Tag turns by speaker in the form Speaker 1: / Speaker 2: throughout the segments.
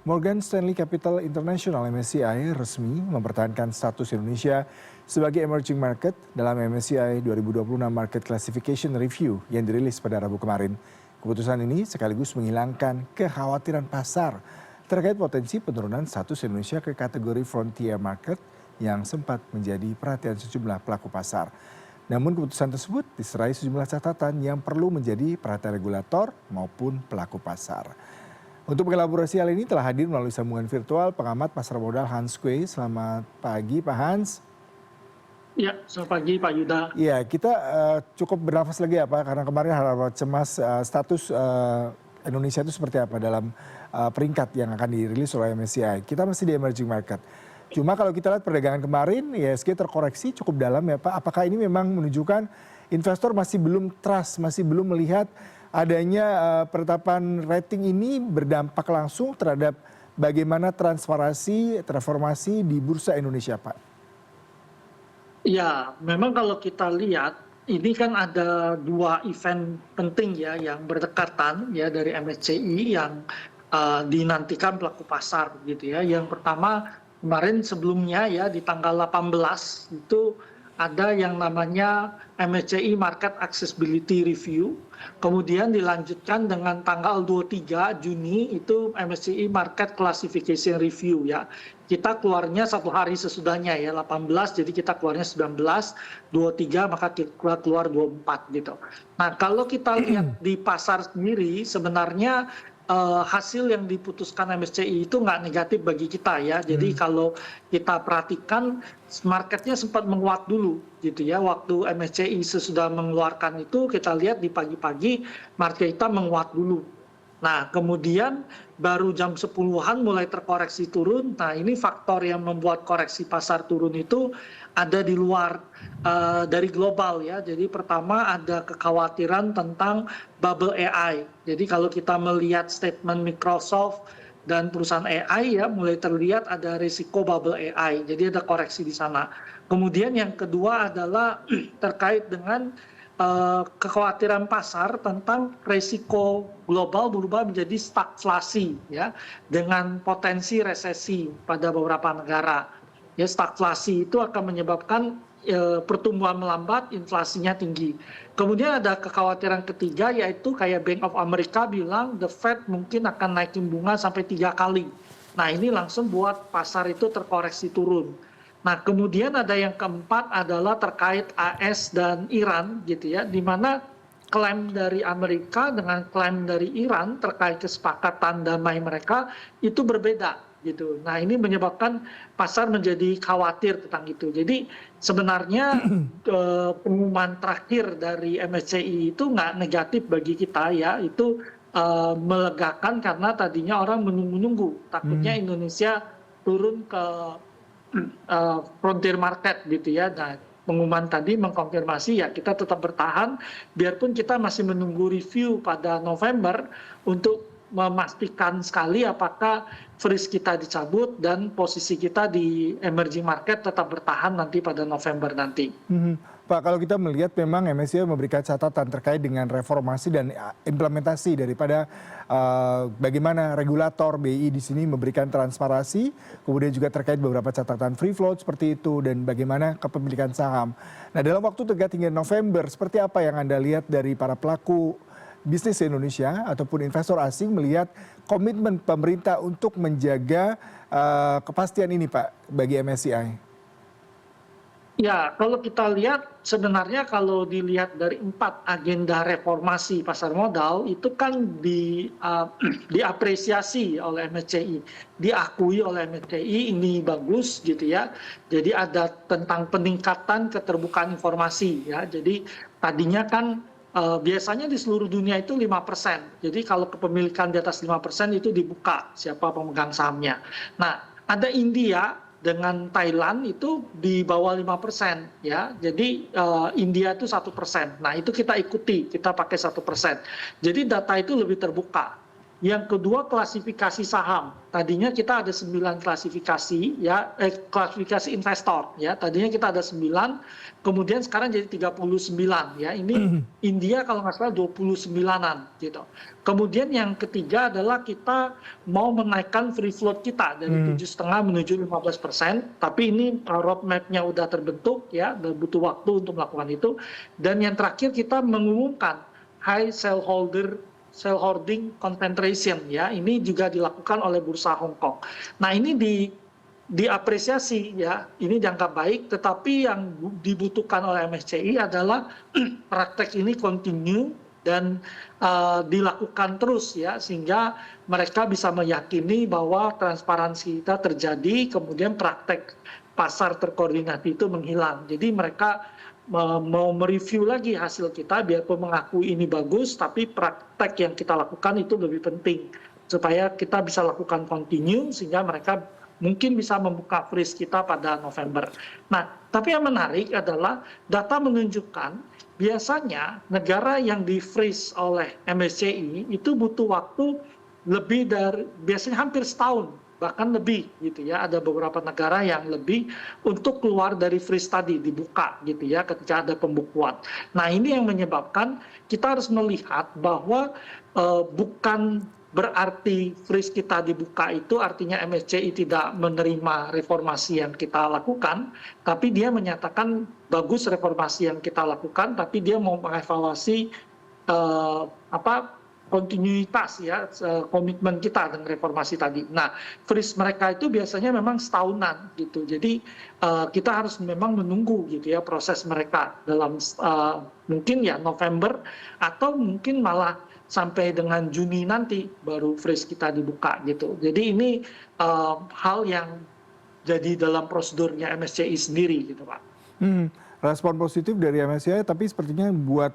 Speaker 1: Morgan Stanley Capital International (MSCI) resmi mempertahankan status Indonesia sebagai emerging market dalam MSCI 2026 Market Classification Review yang dirilis pada Rabu kemarin. Keputusan ini sekaligus menghilangkan kekhawatiran pasar terkait potensi penurunan status Indonesia ke kategori frontier market yang sempat menjadi perhatian sejumlah pelaku pasar. Namun keputusan tersebut disertai sejumlah catatan yang perlu menjadi perhatian regulator maupun pelaku pasar. Untuk mengelaborasi hal ini telah hadir melalui sambungan virtual pengamat pasar modal Hans Kueh. Selamat pagi Pak Hans.
Speaker 2: Ya, selamat pagi Pak Yuda.
Speaker 1: Ya, kita cukup bernafas lega ya Pak, karena kemarin hal-hal cemas status Indonesia itu seperti apa dalam peringkat yang akan dirilis oleh MSCI. Kita masih di emerging market. Cuma kalau kita lihat perdagangan kemarin, IHSG terkoreksi cukup dalam ya Pak. Apakah ini memang menunjukkan investor masih belum trust, masih belum melihat adanya penetapan rating ini berdampak langsung terhadap bagaimana transformasi di bursa Indonesia, Pak?
Speaker 2: Ya, memang kalau kita lihat ini kan ada dua event penting ya yang berdekatan ya dari MSCI yang dinantikan pelaku pasar gitu ya. Yang pertama kemarin sebelumnya ya di tanggal 18 itu ada yang namanya MSCI Market Accessibility Review. Kemudian dilanjutkan dengan tanggal 23 Juni itu MSCI Market Classification Review ya. Kita keluarnya satu hari sesudahnya ya 18, jadi kita keluarnya 19, 23 maka kita keluar 24 gitu. Nah kalau kita lihat di pasar sendiri sebenarnya hasil yang diputuskan MSCI itu nggak negatif bagi kita ya. Jadi kalau kita perhatikan marketnya sempat menguat dulu gitu ya. Waktu MSCI sesudah mengeluarkan itu kita lihat di pagi-pagi market kita menguat dulu. Nah kemudian baru jam 10-an mulai terkoreksi turun. Nah ini faktor yang membuat koreksi pasar turun itu ada di luar dari global ya. Jadi pertama ada kekhawatiran tentang bubble AI. Jadi kalau kita melihat statement Microsoft dan perusahaan AI ya mulai terlihat ada risiko bubble AI. Jadi ada koreksi di sana. Kemudian yang kedua adalah terkait dengan kekhawatiran pasar tentang risiko global berubah menjadi stagflasi ya dengan potensi resesi pada beberapa negara. Ya stagflasi itu akan menyebabkan pertumbuhan melambat, inflasinya tinggi. Kemudian ada kekhawatiran ketiga yaitu kayak Bank of America bilang the Fed mungkin akan naikin bunga sampai 3 kali. Nah ini langsung buat pasar itu terkoreksi turun. Nah kemudian ada yang keempat adalah terkait AS dan Iran gitu ya, di mana klaim dari Amerika dengan klaim dari Iran terkait kesepakatan damai mereka itu berbeda gitu. Nah ini menyebabkan pasar menjadi khawatir tentang itu. Jadi sebenarnya pengumuman terakhir dari MSCI itu nggak negatif bagi kita ya, itu melegakan karena tadinya orang menunggu-nunggu, takutnya Indonesia turun ke frontier market gitu ya. Nah pengumuman tadi mengkonfirmasi ya kita tetap bertahan biarpun kita masih menunggu review pada November untuk memastikan sekali apakah freeze kita dicabut dan posisi kita di emerging market tetap bertahan nanti pada November nanti.
Speaker 1: Pak, kalau kita melihat memang MSCI memberikan catatan terkait dengan reformasi dan implementasi daripada bagaimana regulator BI di sini memberikan transparansi, kemudian juga terkait beberapa catatan free float seperti itu dan bagaimana kepemilikan saham. Nah, dalam waktu tegak hingga November, seperti apa yang Anda lihat dari para pelaku bisnis Indonesia ataupun investor asing melihat komitmen pemerintah untuk menjaga kepastian ini Pak bagi MSCI?
Speaker 2: Ya, kalau kita lihat sebenarnya kalau dilihat dari 4 agenda reformasi pasar modal itu kan diapresiasi oleh MSCI, diakui oleh MSCI ini bagus gitu ya. Jadi ada tentang peningkatan keterbukaan informasi ya. Jadi tadinya kan biasanya di seluruh dunia itu 5%. Jadi kalau kepemilikan di atas 5% itu dibuka siapa pemegang sahamnya. Nah, ada India dengan Thailand itu di bawah 5% ya. Jadi India itu 1%. Nah itu kita ikuti, kita pakai 1%. Jadi data itu lebih terbuka. Yang kedua klasifikasi saham. Tadinya kita ada 9 klasifikasi ya, klasifikasi investor ya. Tadinya kita ada 9, kemudian sekarang jadi 39 ya. Ini India kalau nggak salah 29-an gitu. Kemudian yang ketiga adalah kita mau menaikkan free float kita dari 7,5 menuju 15%. Tapi ini roadmap-nya udah terbentuk ya, dan butuh waktu untuk melakukan itu. Dan yang terakhir kita mengumumkan high shareholding concentration ya, ini juga dilakukan oleh bursa Hong Kong. Nah ini diapresiasi ya, ini dianggap baik, tetapi yang dibutuhkan oleh MSCI adalah praktek ini continue dan dilakukan terus ya, sehingga mereka bisa meyakini bahwa transparansi kita terjadi, kemudian praktek pasar terkoordinasi itu menghilang. Jadi mereka mau mereview lagi hasil kita, biarpun mengakui ini bagus, tapi praktek yang kita lakukan itu lebih penting supaya kita bisa lakukan continue sehingga mereka mungkin bisa membuka freeze kita pada November. Nah, tapi yang menarik adalah data menunjukkan biasanya negara yang di freeze oleh MSCI itu butuh waktu lebih dari biasanya hampir setahun, bahkan lebih gitu ya. Ada beberapa negara yang lebih untuk keluar dari freeze tadi, dibuka gitu ya ketika ada pembukuan. Nah ini yang menyebabkan kita harus melihat bahwa bukan berarti freeze kita dibuka itu artinya MSCI tidak menerima reformasi yang kita lakukan, tapi dia menyatakan bagus reformasi yang kita lakukan, tapi dia mau mengevaluasi kontinuitas ya, komitmen kita dengan reformasi tadi. Nah, freeze mereka itu biasanya memang setahunan gitu. Jadi kita harus memang menunggu gitu ya proses mereka dalam mungkin ya November atau mungkin malah sampai dengan Juni nanti baru freeze kita dibuka gitu. Jadi ini hal yang jadi dalam prosedurnya MSCI sendiri gitu Pak.
Speaker 1: Respon positif dari MSCI tapi sepertinya buat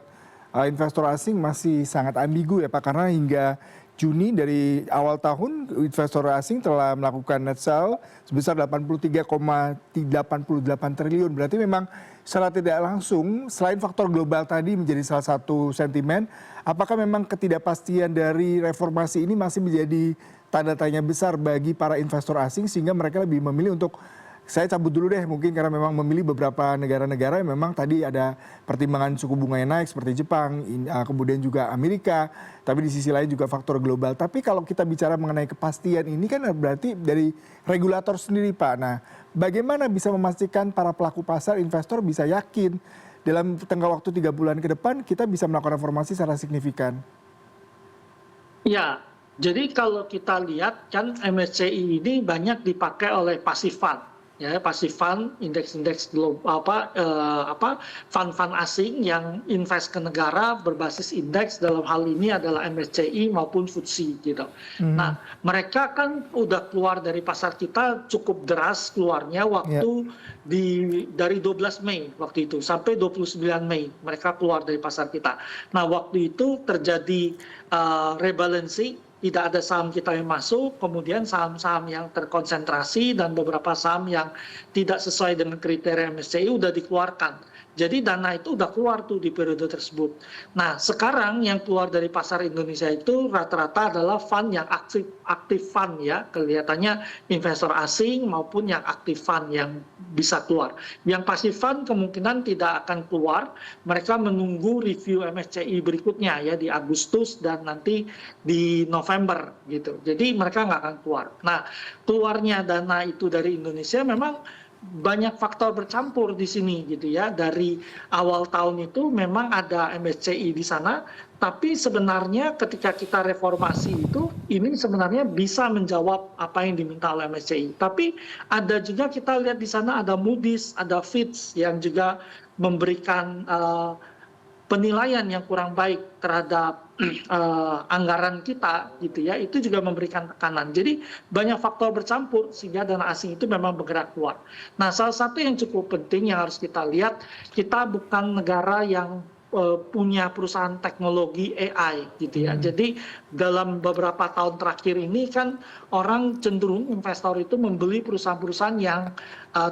Speaker 1: investor asing masih sangat ambigu ya Pak, karena hingga Juni dari awal tahun investor asing telah melakukan net sale sebesar 83,88 triliun. Berarti memang secara tidak langsung selain faktor global tadi menjadi salah satu sentimen, apakah memang ketidakpastian dari reformasi ini masih menjadi tanda tanya besar bagi para investor asing sehingga mereka lebih memilih untuk saya cabut dulu deh mungkin karena memang memilih beberapa negara-negara yang memang tadi ada pertimbangan suku bunga yang naik seperti Jepang, kemudian juga Amerika, tapi di sisi lain juga faktor global. Tapi kalau kita bicara mengenai kepastian ini kan berarti dari regulator sendiri Pak. Nah bagaimana bisa memastikan para pelaku pasar investor bisa yakin dalam tengah waktu 3 bulan ke depan kita bisa melakukan reformasi secara signifikan?
Speaker 2: Ya, jadi kalau kita lihat kan MSCI ini banyak dipakai oleh passive fund. Ya, passive fund, indeks-indeks fund-fund asing yang invest ke negara berbasis indeks, dalam hal ini adalah MSCI maupun FTSE gitu. Nah, mereka kan udah keluar dari pasar kita cukup deras keluarnya waktu dari 12 Mei waktu itu sampai 29 Mei mereka keluar dari pasar kita. Nah, waktu itu terjadi rebalancing. Tidak ada saham kita yang masuk, kemudian saham-saham yang terkonsentrasi dan beberapa saham yang tidak sesuai dengan kriteria MSCI udah dikeluarkan. Jadi dana itu udah keluar tuh di periode tersebut. Nah sekarang yang keluar dari pasar Indonesia itu rata-rata adalah fund yang aktif fund ya. Kelihatannya investor asing maupun yang aktif fund yang bisa keluar. Yang passive fund kemungkinan tidak akan keluar. Mereka menunggu review MSCI berikutnya ya di Agustus dan nanti di November gitu. Jadi mereka nggak akan keluar. Nah keluarnya dana itu dari Indonesia memang banyak faktor bercampur di sini gitu ya. Dari awal tahun itu memang ada MSCI di sana, tapi sebenarnya ketika kita reformasi itu ini sebenarnya bisa menjawab apa yang diminta oleh MSCI. Tapi ada juga kita lihat di sana ada Moody's, ada Fitch yang juga memberikan penilaian yang kurang baik terhadap anggaran kita gitu ya, itu juga memberikan tekanan. Jadi banyak faktor bercampur sehingga dana asing itu memang bergerak keluar. Nah salah satu yang cukup penting yang harus kita lihat, kita bukan negara yang punya perusahaan teknologi AI gitu ya. Jadi dalam beberapa tahun terakhir ini kan orang cenderung investor itu membeli perusahaan-perusahaan yang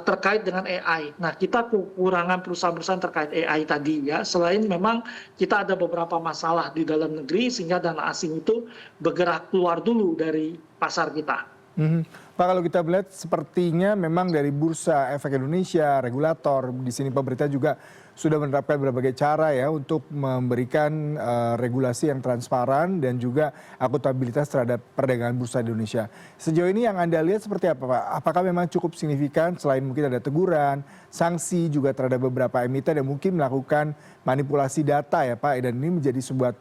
Speaker 2: terkait dengan AI. Nah, kita kekurangan perusahaan-perusahaan terkait AI tadi ya. Selain memang kita ada beberapa masalah di dalam negeri sehingga dana asing itu bergerak keluar dulu dari pasar kita.
Speaker 1: Pak, kalau kita melihat sepertinya memang dari Bursa Efek Indonesia, regulator, di sini pemerintah juga sudah menerapkan berbagai cara ya untuk memberikan regulasi yang transparan dan juga akuntabilitas terhadap perdagangan bursa di Indonesia. Sejauh ini yang Anda lihat seperti apa, Pak? Apakah memang cukup signifikan selain mungkin ada teguran, sanksi juga terhadap beberapa emiten yang mungkin melakukan manipulasi data ya, Pak? Dan ini menjadi sebuah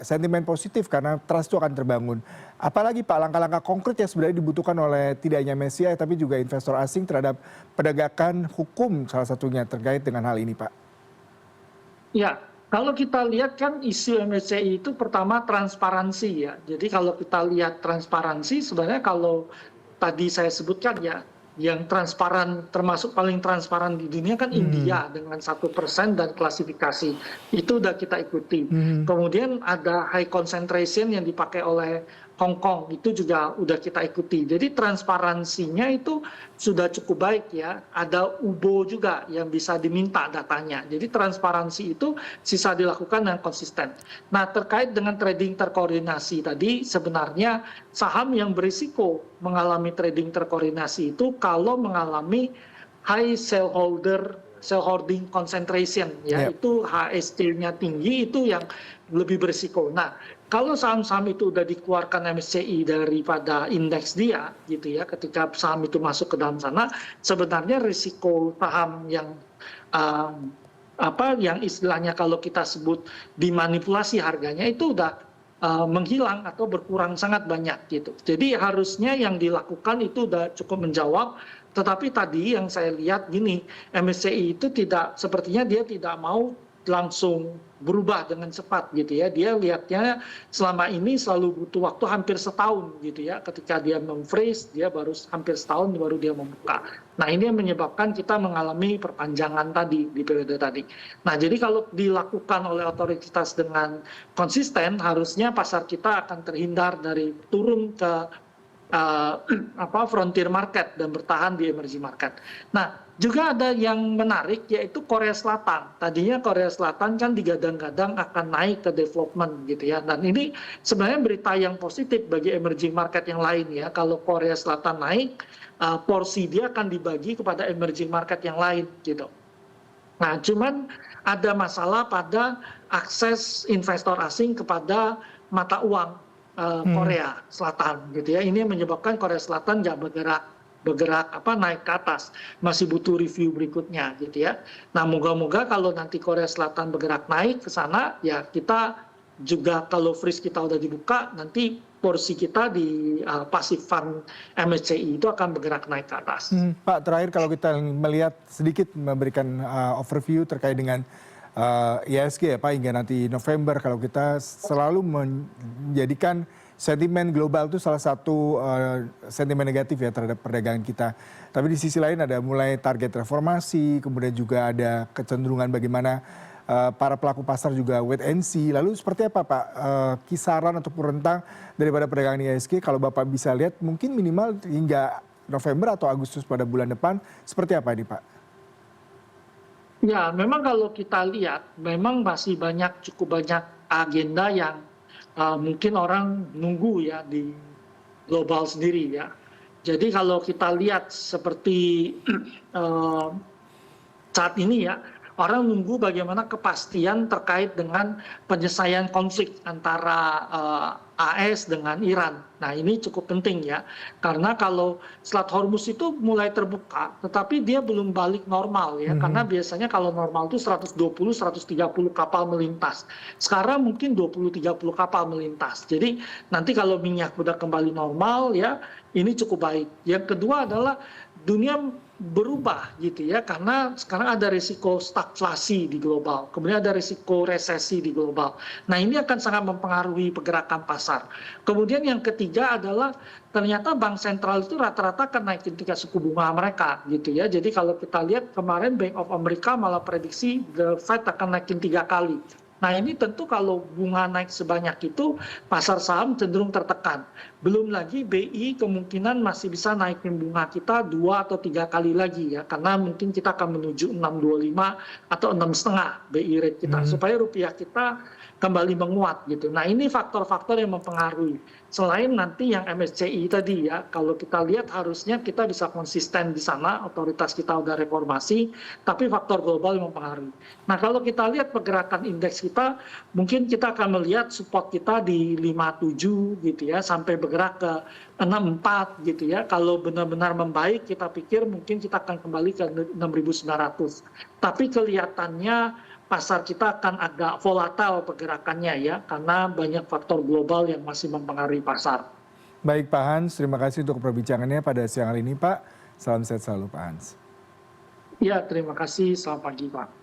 Speaker 1: sentimen positif karena trust itu akan terbangun. Apalagi Pak langkah-langkah konkret yang sebenarnya dibutuhkan oleh tidak hanya MSCI tapi juga investor asing terhadap penegakan hukum salah satunya terkait dengan hal ini, Pak?
Speaker 2: Ya, kalau kita lihat kan isu MSCI itu pertama transparansi ya. Jadi kalau kita lihat transparansi sebenarnya kalau tadi saya sebutkan ya, yang transparan termasuk paling transparan di dunia kan India dengan 1% dan klasifikasi itu udah kita ikuti. Kemudian ada high concentration yang dipakai oleh Hong Kong itu juga udah kita ikuti. Jadi transparansinya itu sudah cukup baik ya. Ada UBO juga yang bisa diminta datanya. Jadi transparansi itu sisa dilakukan dengan konsisten. Nah, terkait dengan trading terkoordinasi tadi sebenarnya saham yang berisiko mengalami trading terkoordinasi itu kalau mengalami high shareholding concentration ya, itu HST-nya tinggi itu yang lebih berisiko. Nah, kalau saham-saham itu udah dikeluarkan MSCI daripada indeks dia gitu ya, ketika saham itu masuk ke dalam sana sebenarnya risiko saham yang yang istilahnya kalau kita sebut dimanipulasi harganya itu udah menghilang atau berkurang sangat banyak gitu. Jadi harusnya yang dilakukan itu udah cukup menjawab. Tetapi tadi yang saya lihat gini, MSCI itu sepertinya dia tidak mau langsung berubah dengan cepat gitu ya. Dia lihatnya selama ini selalu butuh waktu hampir setahun gitu ya. Ketika dia memfreeze, dia baru hampir setahun baru dia membuka. Nah, ini yang menyebabkan kita mengalami perpanjangan tadi di periode tadi. Nah, jadi kalau dilakukan oleh otoritas dengan konsisten, harusnya pasar kita akan terhindar dari turun ke frontier market dan bertahan di emerging market. Nah, juga ada yang menarik yaitu Korea Selatan. Tadinya Korea Selatan kan digadang-gadang akan naik ke development gitu ya. Dan ini sebenarnya berita yang positif bagi emerging market yang lain ya. Kalau Korea Selatan naik, porsi dia akan dibagi kepada emerging market yang lain gitu. Nah, cuman ada masalah pada akses investor asing kepada mata uang Korea Selatan gitu ya. Ini menyebabkan Korea Selatan nggak bergerak naik ke atas, masih butuh review berikutnya gitu ya. Nah, moga-moga kalau nanti Korea Selatan bergerak naik ke sana ya kita juga kalau freeze kita udah dibuka nanti porsi kita di passive fund MSCI itu akan bergerak naik ke atas.
Speaker 1: Pak, terakhir kalau kita melihat sedikit memberikan overview terkait dengan IHSG ya Pak, hingga nanti November kalau kita selalu menjadikan sentimen global itu salah satu sentimen negatif ya terhadap perdagangan kita. Tapi di sisi lain ada mulai target reformasi, kemudian juga ada kecenderungan bagaimana para pelaku pasar juga wait and see. Lalu seperti apa Pak kisaran ataupun rentang daripada perdagangan IHSG kalau Bapak bisa lihat mungkin minimal hingga November atau Agustus pada bulan depan seperti apa ini Pak?
Speaker 2: Ya, memang kalau kita lihat memang masih cukup banyak agenda yang mungkin orang nunggu ya di global sendiri ya. Jadi kalau kita lihat seperti saat ini ya, orang nunggu bagaimana kepastian terkait dengan penyelesaian konflik antara AS dengan Iran. Nah, ini cukup penting ya, karena kalau Selat Hormuz itu mulai terbuka, tetapi dia belum balik normal ya, karena biasanya kalau normal itu 120-130 kapal melintas. Sekarang mungkin 20-30 kapal melintas. Jadi nanti kalau minyak udah kembali normal ya, ini cukup baik. Yang kedua adalah dunia berubah gitu ya, karena sekarang ada risiko stagflasi di global, kemudian ada risiko resesi di global. Nah ini akan sangat mempengaruhi pergerakan pasar. Kemudian yang ketiga adalah ternyata bank sentral itu rata-rata akan naikin tingkat suku bunga mereka gitu ya. Jadi kalau kita lihat kemarin Bank of America malah prediksi the Fed akan naikin 3 kali. Nah ini tentu kalau bunga naik sebanyak itu, pasar saham cenderung tertekan. Belum lagi BI kemungkinan masih bisa naikin bunga kita 2 atau 3 kali lagi ya, karena mungkin kita akan menuju 6,25 atau 6,5 BI rate kita, supaya rupiah kita kembali menguat gitu. Nah ini faktor-faktor yang mempengaruhi. Selain nanti yang MSCI tadi ya, kalau kita lihat harusnya kita bisa konsisten di sana, otoritas kita udah reformasi, tapi faktor global yang mempengaruhi. Nah kalau kita lihat pergerakan indeks kita, mungkin kita akan melihat support kita di 57 gitu ya, sampai bergerak ke 64 gitu ya. Kalau benar-benar membaik, kita pikir mungkin kita akan kembali ke 6.900. Tapi kelihatannya pasar kita akan agak volatile pergerakannya ya, karena banyak faktor global yang masih mempengaruhi pasar.
Speaker 1: Baik Pak Hans, terima kasih untuk perbincangannya pada siang hari ini Pak. Salam sehat selalu Pak Hans.
Speaker 2: Ya, terima kasih. Selamat pagi, Pak.